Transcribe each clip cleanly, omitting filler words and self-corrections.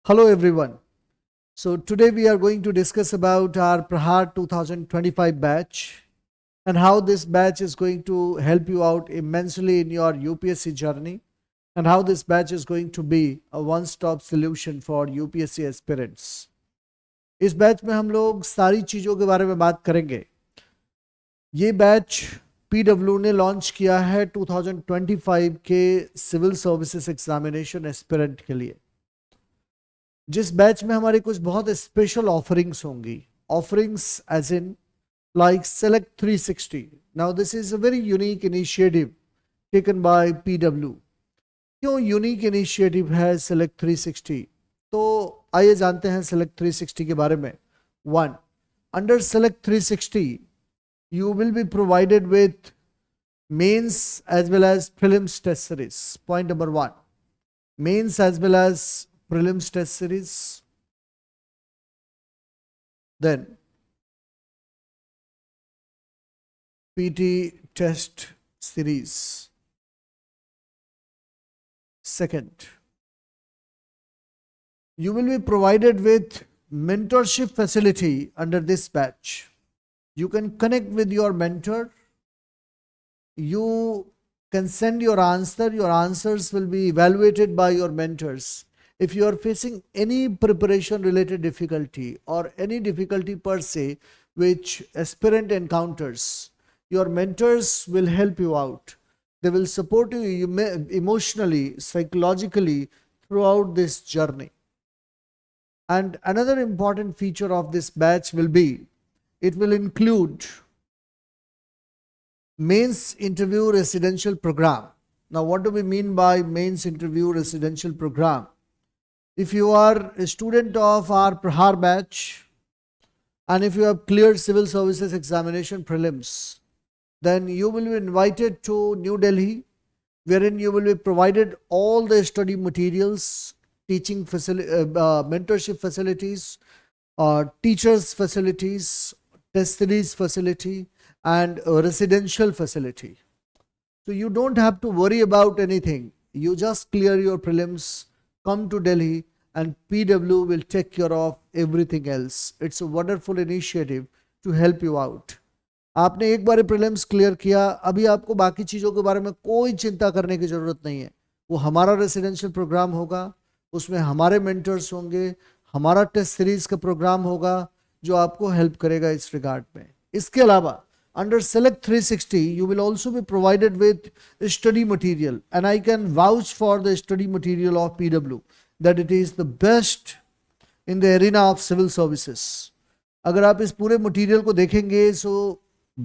Hello everyone. So today we are going to discuss about our Prahar 2025 batch and how this batch is going to help you out immensely in your UPSC journey and how this batch is going to be a one-stop solution for UPSC aspirants. इस batch में हम लोग सारी चीज़ों के बारे में बात करेंगे. ये बैच PW ने लॉन्च किया है 2025 के सिविल सर्विसेज एग्जामिनेशन एस्पिरेंट के लिए. जिस बैच में हमारे कुछ बहुत स्पेशल ऑफरिंग्स होंगी. Offerings as in like Select 360. Now this is a very unique initiative taken by PW. क्यों यूनिक इनिशिएटिव है Select 360? तो आइए जानते हैं Select 360 के बारे में. 1. Under Select 360 you will be provided with mains as well as prelims test series. Point number 1. Mains as well as prelims test series. Then PT test series. Second, you will be provided with mentorship facility under this batch. You can connect with your mentor. You can send your answer. Your answers will be evaluated by your mentors. If you are facing any preparation related difficulty or any difficulty per se which aspirant encounters, your mentors will help you out. They will support you emotionally, psychologically throughout this journey. And another important feature of this batch will be, it will include mains interview residential program. Now, what do we mean by mains interview residential program? If you are a student of our Prahar batch and if you have cleared civil services examination prelims, then you will be invited to New Delhi, wherein you will be provided all the study materials, teaching mentorship facilities, teachers facilities, test series facility, and a residential facility. So you don't have to worry about anything. You just clear your prelims, come to Delhi, and PW will take care of everything else. It's a wonderful initiative to help you out. आपने एक बार prelims clear किया, अभी आपको बाकी चीज़ों के बारे में कोई चिंता करने की ज़रूरत नहीं है. वो हमारा रेसिडेंशियल प्रोग्राम होगा, उसमें हमारे मेंटर्स होंगे, हमारा टेस्ट सीरीज का प्रोग्राम होगा जो आपको हेल्प करेगा इस रिगार्ड में. इसके अलावा under Select 360 you will also be provided with study material, and I can vouch for the study material of PW that it is the best in the arena of civil services. अगर आप इस पूरे material को देखेंगे, so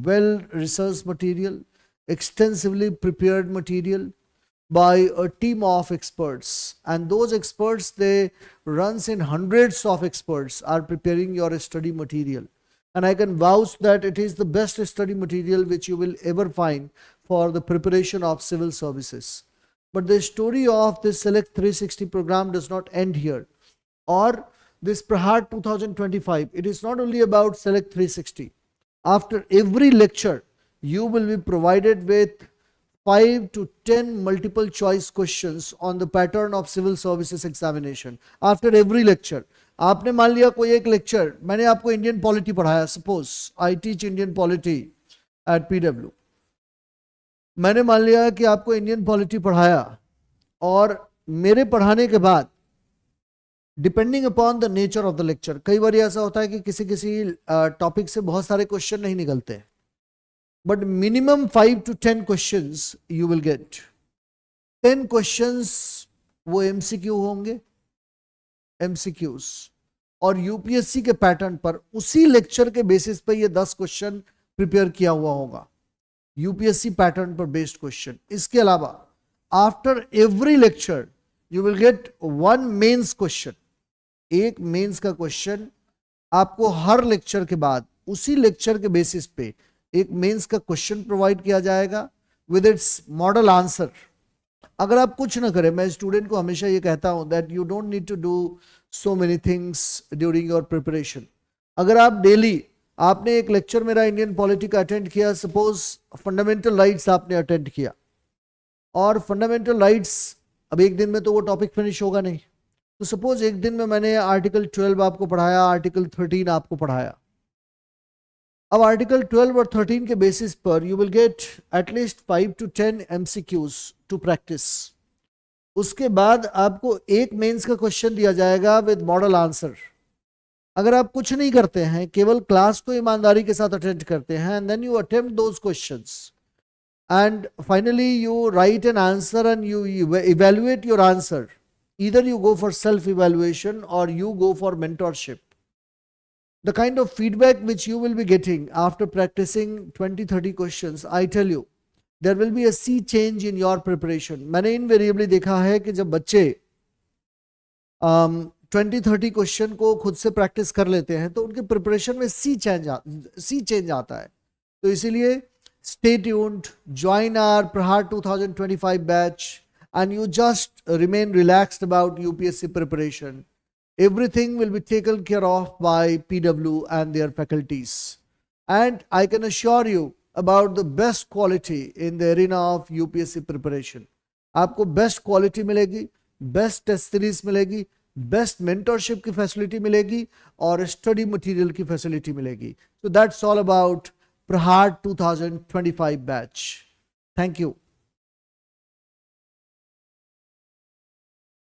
well researched material, extensively prepared material by a team of experts, and those experts, they runs in hundreds of experts are preparing your study material, and I can vouch that it is the best study material which you will ever find for the preparation of civil services. But the story of this Select 360 program does not end here, or this Prahar 2025. It is not only about Select 360. After every lecture, you will be provided with 5 to 10 multiple choice questions on the pattern of civil services examination. After every lecture, आपने मान लिया कोई एक lecture, मैंने आपको Indian polity पढ़ाया, suppose I teach Indian polity at PW. मैंने मान लिया कि आपको इंडियन पॉलिटी पढ़ाया, और मेरे पढ़ाने के बाद depending upon the nature of the lecture, कई बार ऐसा होता है कि किसी टॉपिक से बहुत सारे क्वेश्चन नहीं निकलते, but minimum 5 to 10 questions you will gate. 10 questions वो MCQ होंगे, MCQs, और यूपीएससी के पैटर्न पर उसी लेक्चर के बेसिस पे ये 10 क्वेश्चन प्रिपेयर किया हुआ होगा, यूपीएससी पैटर्न पर बेस्ड क्वेश्चन. इसके अलावा after every lecture you will get 1 mains question. एक मेंस का क्वेश्चन आपको हर लेक्चर के बाद उसी लेक्चर के बेसिस पे एक मेंस का क्वेश्चन प्रोवाइड किया जाएगा विद इट्स मॉडल आंसर. अगर आप कुछ ना करें, मैं स्टूडेंट को हमेशा ये कहता हूं that you don't need to do so many things during your preparation. अगर आप डेली, आपने एक लेक्चर मेरा इंडियन पॉलिटी का अटेंड किया, सपोज फंडामेंटल राइट्स आपने अटेंड किया, और फंडामेंटल राइट्स अब एक दिन में तो वो टॉपिक फिनिश होगा नहीं, तो सपोज एक दिन में मैंने आर्टिकल 12 आपको पढ़ाया, आर्टिकल 13 आपको पढ़ाया. अब आर्टिकल 12 और 13 के बेसिस पर you will get at least 5 to 10 MCQs to practise. उसके बाद आपको एक मेंस का क्वेश्चन दिया जाएगा विद मॉडल आंसर. अगर आप कुछ नहीं करते हैं, केवल क्लास को ईमानदारी के साथ अटेंड करते हैं, and then you attempt those questions, and finally you write an answer and you evaluate your answer. Either you go for self evaluation or you go for mentorship. The kind of feedback which you will be getting after practicing 20-30 questions, I tell you, there will be a sea change in your preparation. मैंने invariably देखा है कि जब बच्चे 20-30 question को खुद से practice कर लेते हैं तो उनके प्रिपरेशन में सी चेंज आता है. तो इसीलिए stay tuned, join our Prahar 2025 batch, and you just remain relaxed about UPSC preparation. Everything will be taken care of by PW and their faculties. And I can assure you about the best quality in the arena of UPSC preparation. आपको best quality मिलेगी, best test series मिलेगी, best mentorship की facility मिलेगी और study material की facility मिलेगी. So that's all about Prahar 2025 batch. Thank you.